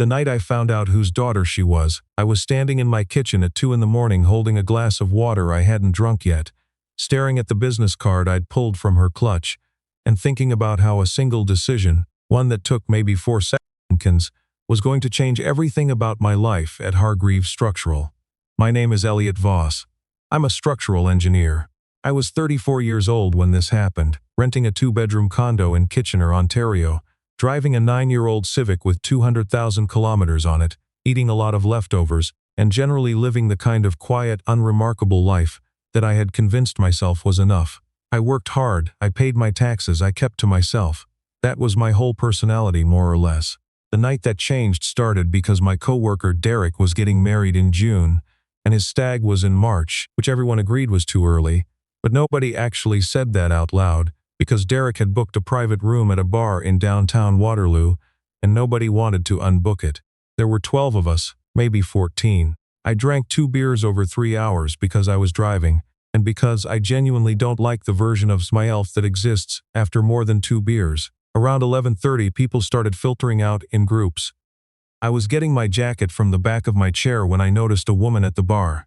The night I found out whose daughter she was, I was standing in my kitchen at 2 in the morning holding a glass of water I hadn't drunk yet, staring at the business card I'd pulled from her clutch, and thinking about how a single decision, one that took maybe 4 seconds, was going to change everything about my life at Hargreaves Structural. My name is Elliot Voss. I'm a structural engineer. I was 34 years old when this happened, renting a 2-bedroom condo in Kitchener, Ontario, driving a 9-year-old Civic with 200,000 kilometers on it, eating a lot of leftovers, and generally living the kind of quiet, unremarkable life that I had convinced myself was enough. I worked hard, I paid my taxes, I kept to myself. That was my whole personality, more or less. The night that changed started because my coworker Derek was getting married in June, and his stag was in March, which everyone agreed was too early, but nobody actually said that out loud, because Derek had booked a private room at a bar in downtown Waterloo, and nobody wanted to unbook it. There were 12 of us, maybe 14. I drank 2 beers over 3 hours because I was driving, and because I genuinely don't like the version of myself that exists after more than 2 beers. Around 11:30, people started filtering out in groups. I was getting my jacket from the back of my chair when I noticed a woman at the bar.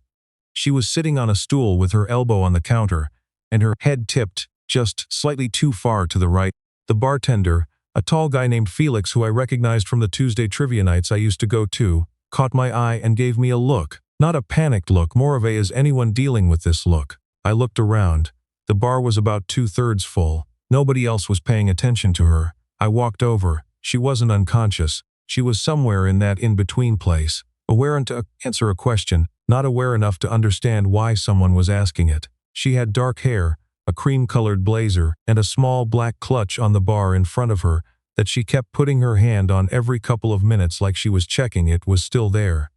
She was sitting on a stool with her elbow on the counter, and her head tipped just slightly too far to the right. The bartender, a tall guy named Felix who I recognized from the Tuesday trivia nights I used to go to, caught my eye and gave me a look. Not a panicked look, more of a "is anyone dealing with this" look. I looked around. The bar was about 2/3 full. Nobody else was paying attention to her. I walked over. She wasn't unconscious. She was somewhere in that in-between place, aware enough to answer a question, not aware enough to understand why someone was asking it. She had dark hair, a cream-colored blazer, and a small black clutch on the bar in front of her that she kept putting her hand on every couple of minutes like she was checking it was still there.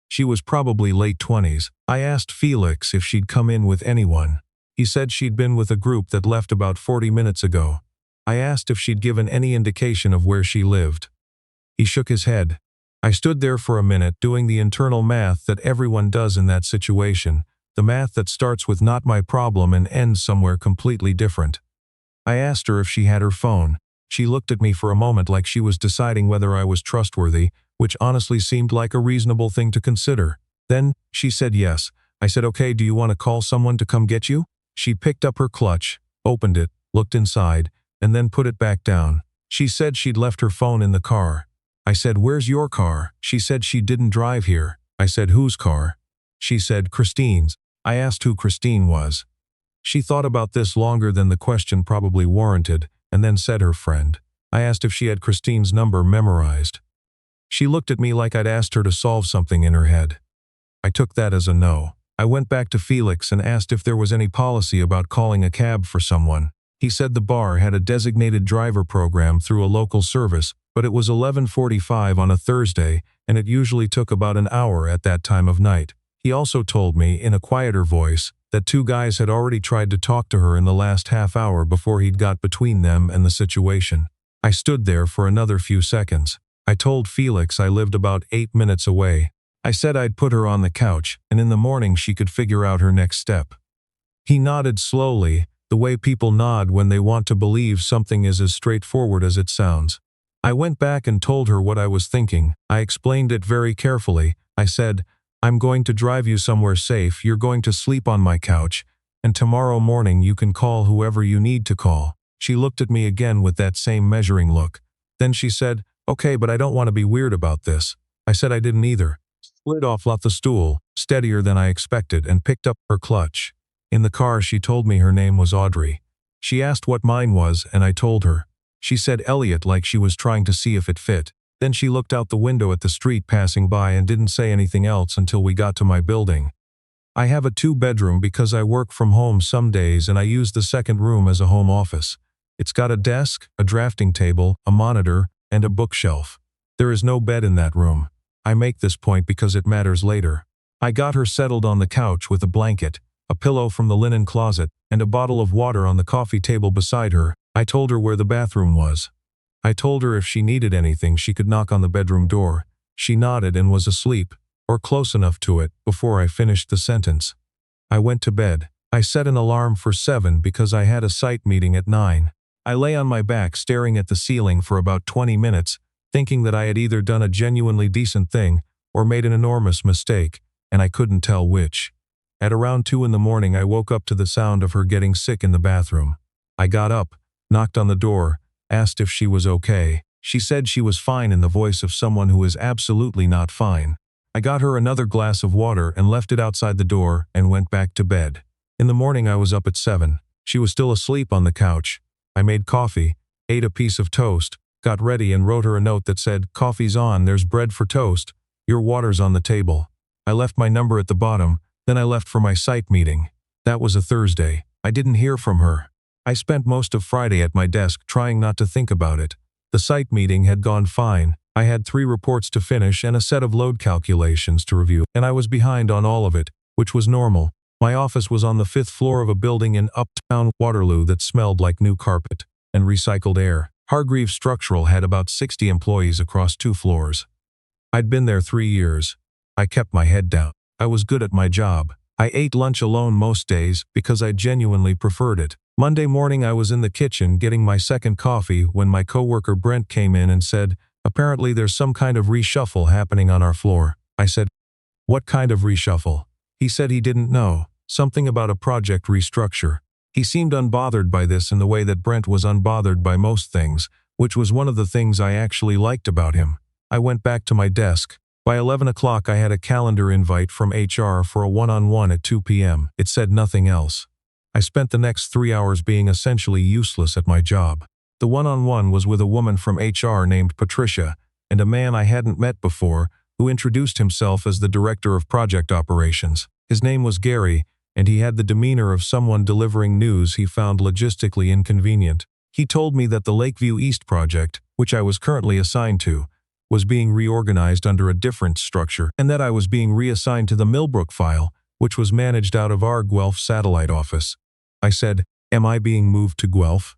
She was probably late 20s. I asked Felix if she'd come in with anyone. He said she'd been with a group that left about 40 minutes ago. I asked if she'd given any indication of where she lived. He shook his head. I stood there for a minute doing the internal math that everyone does in that situation, the math that starts with "not my problem" and ends somewhere completely different. I asked her if she had her phone. She looked at me for a moment like she was deciding whether I was trustworthy, which honestly seemed like a reasonable thing to consider. Then, she said yes. I said, "Okay, do you want to call someone to come get you?" She picked up her clutch, opened it, looked inside, and then put it back down. She said she'd left her phone in the car. I said, "Where's your car?" She said she didn't drive here. I said, "Whose car?" She said, "Christine's." I asked who Christine was. She thought about this longer than the question probably warranted, and then said her friend. I asked if she had Christine's number memorized. She looked at me like I'd asked her to solve something in her head. I took that as a no. I went back to Felix and asked if there was any policy about calling a cab for someone. He said the bar had a designated driver program through a local service, but it was 11:45 on a Thursday, and it usually took about an hour at that time of night. He also told me, in a quieter voice, that 2 guys had already tried to talk to her in the last half hour before he'd got between them and the situation. I stood there for another few seconds. I told Felix I lived about 8 minutes away. I said I'd put her on the couch, and in the morning she could figure out her next step. He nodded slowly, the way people nod when they want to believe something is as straightforward as it sounds. I went back and told her what I was thinking. I explained it very carefully. I said, "I'm going to drive you somewhere safe, you're going to sleep on my couch, and tomorrow morning you can call whoever you need to call." She looked at me again with that same measuring look. Then she said, "Okay, but I don't want to be weird about this." I said I didn't either. Slid off the stool, steadier than I expected, and picked up her clutch. In the car she told me her name was Audrey. She asked what mine was, and I told her. She said Elliot like she was trying to see if it fit. Then she looked out the window at the street passing by and didn't say anything else until we got to my building. I have a 2-bedroom because I work from home some days and I use the second room as a home office. It's got a desk, a drafting table, a monitor, and a bookshelf. There is no bed in that room. I make this point because it matters later. I got her settled on the couch with a blanket, a pillow from the linen closet, and a bottle of water on the coffee table beside her. I told her where the bathroom was. I told her if she needed anything she could knock on the bedroom door. She nodded and was asleep, or close enough to it, before I finished the sentence. I went to bed. I set an alarm for 7 because I had a site meeting at 9. I lay on my back staring at the ceiling for about 20 minutes, thinking that I had either done a genuinely decent thing or made an enormous mistake, and I couldn't tell which. At around 2 in the morning, I woke up to the sound of her getting sick in the bathroom. I got up, knocked on the door, asked if she was okay. She said she was fine in the voice of someone who is absolutely not fine. I got her another glass of water and left it outside the door and went back to bed. In the morning, I was up at 7. She was still asleep on the couch. I made coffee, ate a piece of toast, got ready and wrote her a note that said, "Coffee's on, there's bread for toast, your water's on the table." I left my number at the bottom, then I left for my site meeting. That was a Thursday. I didn't hear from her. I spent most of Friday at my desk trying not to think about it. The site meeting had gone fine. I had 3 reports to finish and a set of load calculations to review, and I was behind on all of it, which was normal. My office was on the 5th floor of a building in uptown Waterloo that smelled like new carpet and recycled air. Hargreave Structural had about 60 employees across 2 floors. I'd been there 3 years. I kept my head down. I was good at my job. I ate lunch alone most days because I genuinely preferred it. Monday morning, I was in the kitchen getting my second coffee when my coworker Brent came in and said, "Apparently there's some kind of reshuffle happening on our floor." I said, "What kind of reshuffle?" He said he didn't know. Something about a project restructure. He seemed unbothered by this in the way that Brent was unbothered by most things, which was one of the things I actually liked about him. I went back to my desk. By 11 o'clock, I had a calendar invite from HR for a one-on-one at 2 p.m. It said nothing else. I spent the next 3 hours being essentially useless at my job. The one-on-one was with a woman from HR named Patricia and a man I hadn't met before who introduced himself as the Director of Project Operations. His name was Gary, and he had the demeanor of someone delivering news he found logistically inconvenient. He told me that the Lakeview East project, which I was currently assigned to, was being reorganized under a different structure, and that I was being reassigned to the Millbrook file, which was managed out of our Guelph satellite office. I said, "Am I being moved to Guelph?"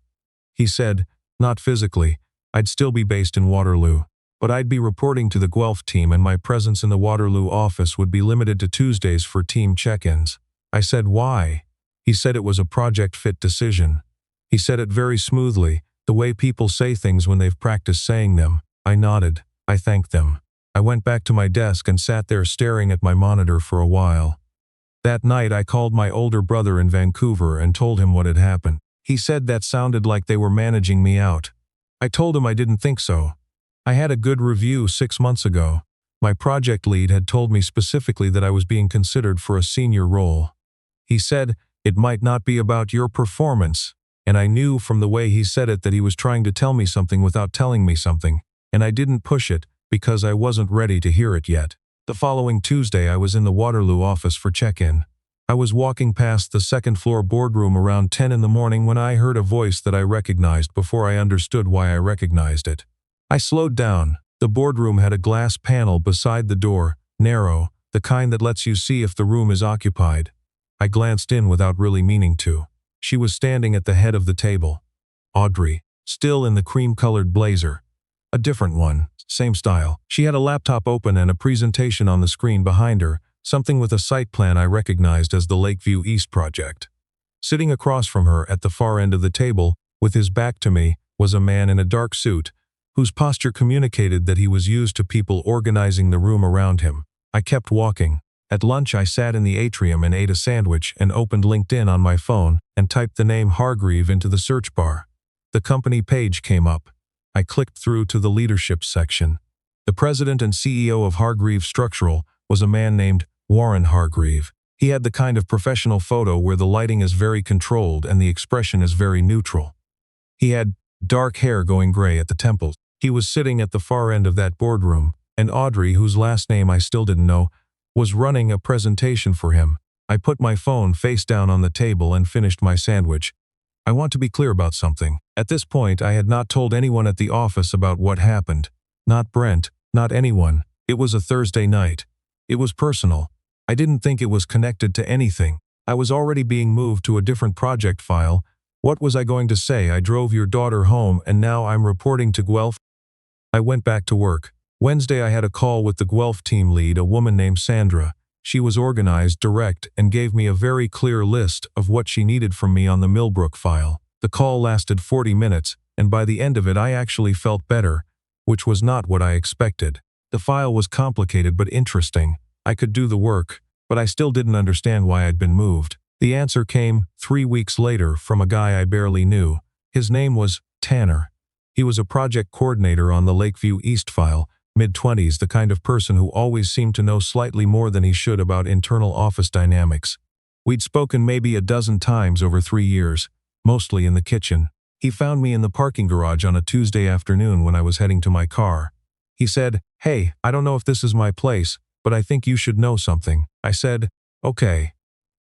He said, "Not physically. I'd still be based in Waterloo. But I'd be reporting to the Guelph team and my presence in the Waterloo office would be limited to Tuesdays for team check-ins." I said, "Why?" He said it was a project fit decision. He said it very smoothly, the way people say things when they've practiced saying them. I nodded. I thanked them. I went back to my desk and sat there staring at my monitor for a while. That night I called my older brother in Vancouver and told him what had happened. He said that sounded like they were managing me out. I told him I didn't think so. I had a good review 6 months ago. My project lead had told me specifically that I was being considered for a senior role. He said, "It might not be about your performance," and I knew from the way he said it that he was trying to tell me something without telling me something. And I didn't push it because I wasn't ready to hear it yet. The following Tuesday, I was in the Waterloo office for check-in. I was walking past the second-floor boardroom around 10 in the morning when I heard a voice that I recognized before I understood why I recognized it. I slowed down. The boardroom had a glass panel beside the door, narrow, the kind that lets you see if the room is occupied. I glanced in without really meaning to. She was standing at the head of the table. Audrey, still in the cream-colored blazer. A different one, same style. She had a laptop open and a presentation on the screen behind her, something with a site plan I recognized as the Lakeview East project. Sitting across from her at the far end of the table, with his back to me, was a man in a dark suit, whose posture communicated that he was used to people organizing the room around him. I kept walking. At lunch, I sat in the atrium and ate a sandwich and opened LinkedIn on my phone and typed the name Hargreave into the search bar. The company page came up. I clicked through to the leadership section. The president and CEO of Hargreave Structural was a man named Warren Hargreave. He had the kind of professional photo where the lighting is very controlled and the expression is very neutral. He had dark hair going gray at the temples. He was sitting at the far end of that boardroom, and Audrey, whose last name I still didn't know, was running a presentation for him. I put my phone face down on the table and finished my sandwich. I want to be clear about something. At this point, I had not told anyone at the office about what happened. Not Brent, not anyone. It was a Thursday night. It was personal. I didn't think it was connected to anything. I was already being moved to a different project file. What was I going to say? I drove your daughter home and now I'm reporting to Guelph? I went back to work. Wednesday, I had a call with the Guelph team lead, a woman named Sandra. She was organized, direct, and gave me a very clear list of what she needed from me on the Millbrook file. The call lasted 40 minutes, and by the end of it I actually felt better, which was not what I expected. The file was complicated but interesting. I could do the work, but I still didn't understand why I'd been moved. The answer came 3 weeks later from a guy I barely knew. His name was Tanner. He was a project coordinator on the Lakeview East file, mid-20s, the kind of person who always seemed to know slightly more than he should about internal office dynamics. We'd spoken maybe a dozen times over 3 years, mostly in the kitchen. He found me in the parking garage on a Tuesday afternoon when I was heading to my car. He said, "Hey, I don't know if this is my place, but I think you should know something." I said, "Okay."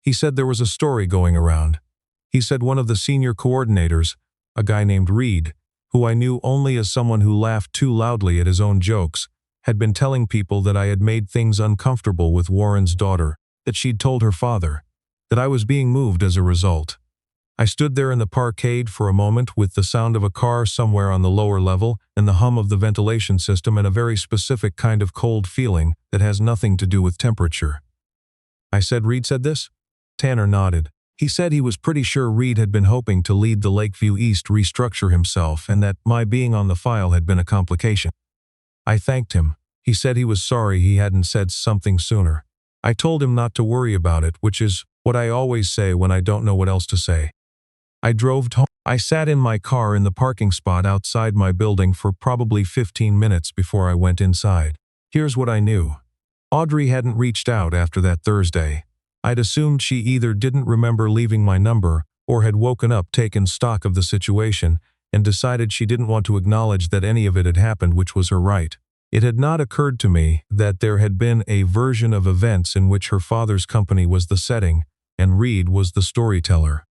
He said there was a story going around. He said one of the senior coordinators, a guy named Reed, who I knew only as someone who laughed too loudly at his own jokes, had been telling people that I had made things uncomfortable with Warren's daughter, that she'd told her father, that I was being moved as a result. I stood there in the parkade for a moment with the sound of a car somewhere on the lower level and the hum of the ventilation system and a very specific kind of cold feeling that has nothing to do with temperature. I said, "Reed said this?" Tanner nodded. He said he was pretty sure Reed had been hoping to lead the Lakeview East restructure himself and that my being on the file had been a complication. I thanked him. He said he was sorry he hadn't said something sooner. I told him not to worry about it, which is what I always say when I don't know what else to say. I drove home. I sat in my car in the parking spot outside my building for probably 15 minutes before I went inside. Here's what I knew. Audrey hadn't reached out after that Thursday. I'd assumed she either didn't remember leaving my number or had woken up, taken stock of the situation, and decided she didn't want to acknowledge that any of it had happened, which was her right. It had not occurred to me that there had been a version of events in which her father's company was the setting and Reed was the storyteller.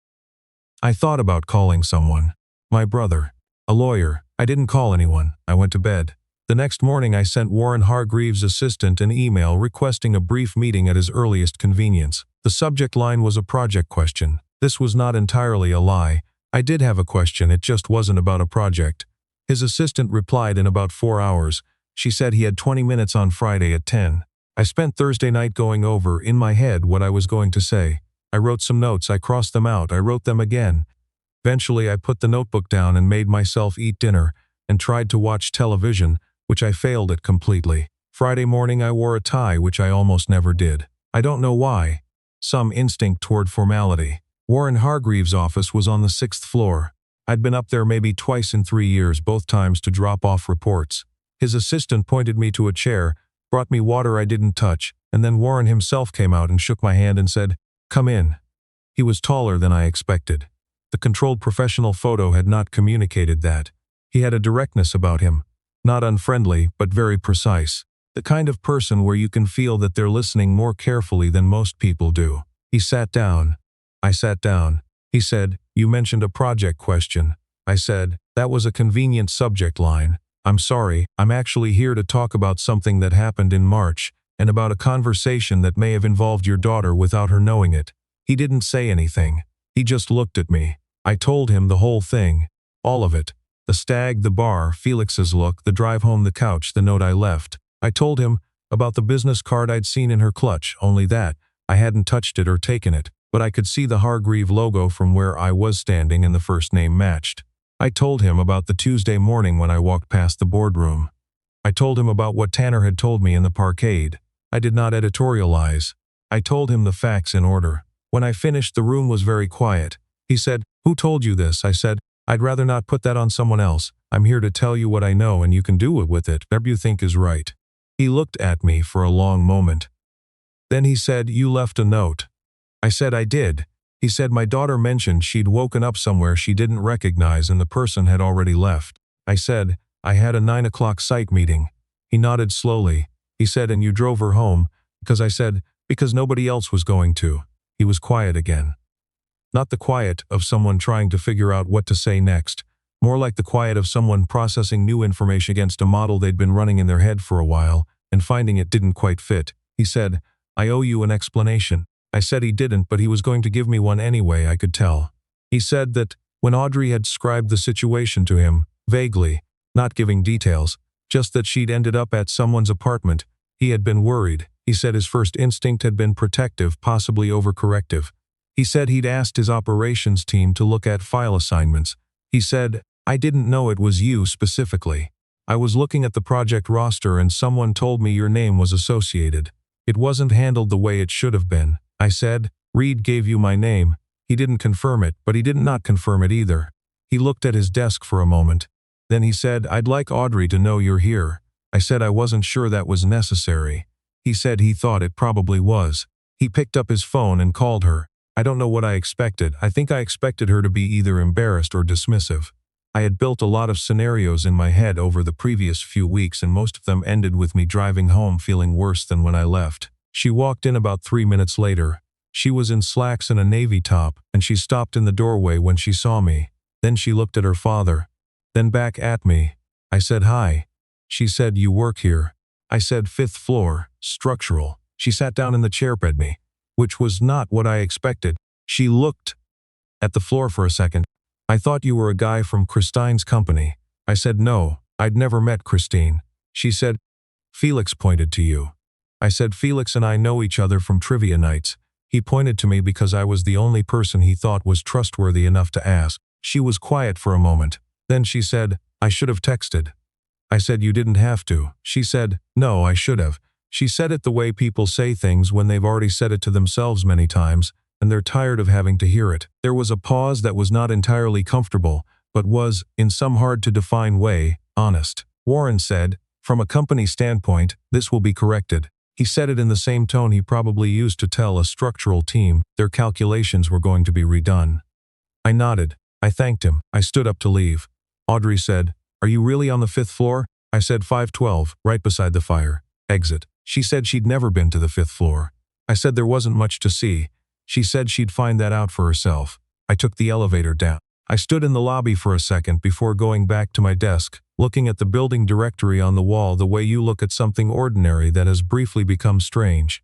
I thought about calling someone. My brother. A lawyer. I didn't call anyone. I went to bed. The next morning I sent Warren Hargreaves' assistant an email requesting a brief meeting at his earliest convenience. The subject line was a project question. This was not entirely a lie. I did have a question, it just wasn't about a project. His assistant replied in about 4 hours. She said he had 20 minutes on Friday at 10. I spent Thursday night going over, in my head, what I was going to say. I wrote some notes, I crossed them out, I wrote them again. Eventually I put the notebook down and made myself eat dinner and tried to watch television, which I failed at completely. Friday morning I wore a tie, which I almost never did. I don't know why. Some instinct toward formality. Warren Hargreaves' office was on the 6th floor. I'd been up there maybe twice in 3 years, both times to drop off reports. His assistant pointed me to a chair, brought me water I didn't touch, and then Warren himself came out and shook my hand and said, "Come in." He was taller than I expected. The controlled professional photo had not communicated that. He had a directness about him. Not unfriendly, but very precise. The kind of person where you can feel that they're listening more carefully than most people do. He sat down. I sat down. He said, "You mentioned a project question." I said, "That was a convenient subject line. I'm sorry, I'm actually here to talk about something that happened in March, and about a conversation that may have involved your daughter without her knowing it." He didn't say anything. He just looked at me. I told him the whole thing. All of it. The stag, the bar, Felix's look, the drive home, the couch, the note I left. I told him about the business card I'd seen in her clutch, only that I hadn't touched it or taken it, but I could see the Hargreave logo from where I was standing and the first name matched. I told him about the Tuesday morning when I walked past the boardroom. I told him about what Tanner had told me in the parkade. I did not editorialize. I told him the facts in order. When I finished, the room was very quiet. He said, "Who told you this?" I said, "I'd rather not put that on someone else. I'm here to tell you what I know and you can do with it whatever you think is right." He looked at me for a long moment. Then he said, "You left a note." I said I did. He said my daughter mentioned she'd woken up somewhere she didn't recognize and the person had already left. I said, "I had a 9 o'clock site meeting." He nodded slowly. He said, "And you drove her home?" Because I said, "Because nobody else was going to." He was quiet again. Not the quiet of someone trying to figure out what to say next, more like the quiet of someone processing new information against a model they'd been running in their head for a while and finding it didn't quite fit. He said, "I owe you an explanation." I said he didn't, but he was going to give me one anyway, I could tell. He said that when Audrey had described the situation to him, vaguely, not giving details, just that she'd ended up at someone's apartment, he had been worried. He said his first instinct had been protective, possibly overcorrective. He said he'd asked his operations team to look at file assignments. He said, "I didn't know it was you specifically." I was looking at the project roster and someone told me your name was associated. It wasn't handled the way it should have been. I said, Reed gave you my name. He didn't confirm it, but he did not confirm it either. He looked at his desk for a moment. Then he said, I'd like Audrey to know you're here. I said I wasn't sure that was necessary. He said he thought it probably was. He picked up his phone and called her. I don't know what I expected. I think I expected her to be either embarrassed or dismissive. I had built a lot of scenarios in my head over the previous few weeks, and most of them ended with me driving home feeling worse than when I left. She walked in about 3 minutes later. She was in slacks and a navy top, and she stopped in the doorway when she saw me. Then she looked at her father. Then back at me. I said hi. She said, you work here. I said 5th floor, structural. She sat down in the chair beside me, which was not what I expected. She looked at the floor for a second. I thought you were a guy from Christine's company. I said no, I'd never met Christine. She said, Felix pointed to you. I said Felix and I know each other from trivia nights. He pointed to me because I was the only person he thought was trustworthy enough to ask. She was quiet for a moment. Then she said, I should have texted. I said you didn't have to. She said, no, I should have. She said it the way people say things when they've already said it to themselves many times, and they're tired of having to hear it. There was a pause that was not entirely comfortable, but was, in some hard-to-define way, honest. Warren said, from a company standpoint, this will be corrected. He said it in the same tone he probably used to tell a structural team their calculations were going to be redone. I nodded. I thanked him. I stood up to leave. Audrey said, are you really on the 5th floor? I said 512, right beside the fire. Exit. She said she'd never been to the 5th floor. I said there wasn't much to see. She said she'd find that out for herself. I took the elevator down. I stood in the lobby for a second before going back to my desk, looking at the building directory on the wall the way you look at something ordinary that has briefly become strange.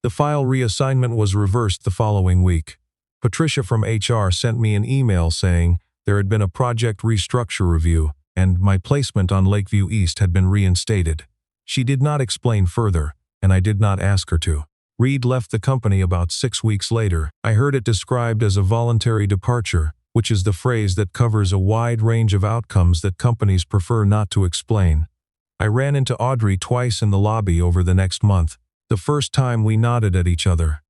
The file reassignment was reversed the following week. Patricia from HR sent me an email saying there had been a project restructure review, and my placement on Lakeview East had been reinstated. She did not explain further, and I did not ask her to. Reed left the company about 6 weeks later. I heard it described as a voluntary departure, which is the phrase that covers a wide range of outcomes that companies prefer not to explain. I ran into Audrey twice in the lobby over the next month. The first time we nodded at each other.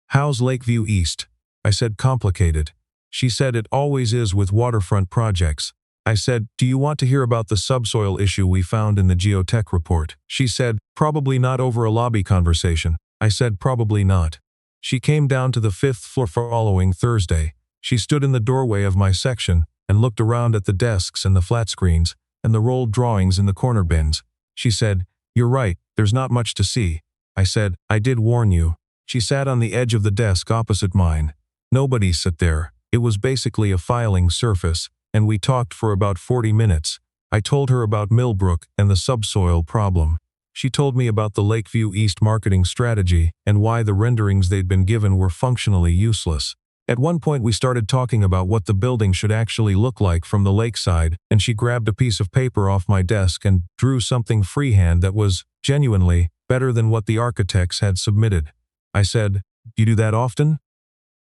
How's Lakeview East? I said complicated. She said it always is with waterfront projects. I said, do you want to hear about the subsoil issue we found in the geotech report? She said, probably not over a lobby conversation. I said, probably not. She came down to the 5th floor following Thursday. She stood in the doorway of my section and looked around at the desks and the flat screens and the rolled drawings in the corner bins. She said, you're right, there's not much to see. I said, I did warn you. She sat on the edge of the desk opposite mine. Nobody sat there. It was basically a filing surface, and we talked for about 40 minutes. I told her about Millbrook and the subsoil problem. She told me about the Lakeview East marketing strategy and why the renderings they'd been given were functionally useless. At one point we started talking about what the building should actually look like from the lakeside, and she grabbed a piece of paper off my desk and drew something freehand that was, genuinely, better than what the architects had submitted. I said, you do that often?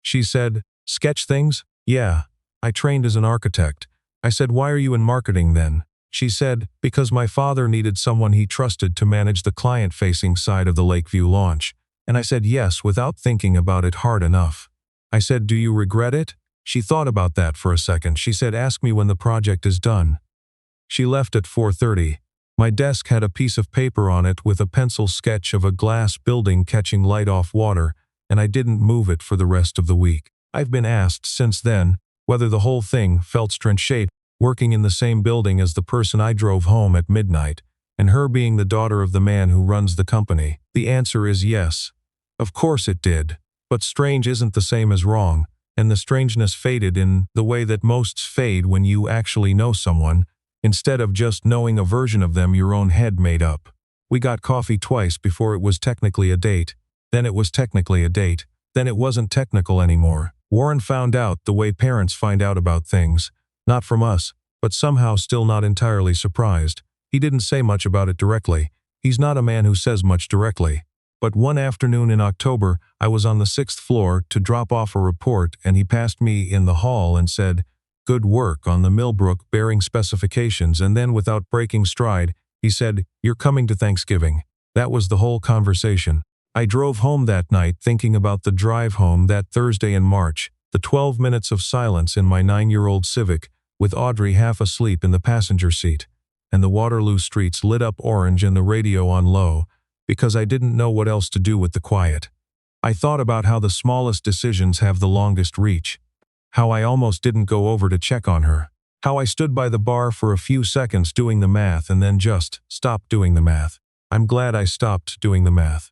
She said, sketch things? Yeah. I trained as an architect. I said, why are you in marketing then? She said, because my father needed someone he trusted to manage the client-facing side of the Lakeview launch. And I said yes without thinking about it hard enough. I said, do you regret it? She thought about that for a second. She said, ask me when the project is done. She left at 4:30. My desk had a piece of paper on it with a pencil sketch of a glass building catching light off water, and I didn't move it for the rest of the week. I've been asked since then whether the whole thing felt strange, working in the same building as the person I drove home at midnight, and her being the daughter of the man who runs the company. The answer is yes. Of course it did. But strange isn't the same as wrong, and the strangeness faded in the way that most fade when you actually know someone, instead of just knowing a version of them your own head made up. We got coffee twice before it was technically a date. Then it was technically a date. Then it wasn't technical anymore. Warren found out the way parents find out about things. Not from us, but somehow still not entirely surprised. He didn't say much about it directly. He's not a man who says much directly. But one afternoon in October, I was on the 6th floor to drop off a report, and he passed me in the hall and said, "Good work on the Millbrook bearing specifications," and then without breaking stride, he said, "You're coming to Thanksgiving." That was the whole conversation. I drove home that night thinking about the drive home that Thursday in March, the 12 minutes of silence in my 9-year-old Civic, with Audrey half asleep in the passenger seat, and the Waterloo streets lit up orange and the radio on low, because I didn't know what else to do with the quiet. I thought about how the smallest decisions have the longest reach. How I almost didn't go over to check on her. How I stood by the bar for a few seconds doing the math and then just stopped doing the math. I'm glad I stopped doing the math.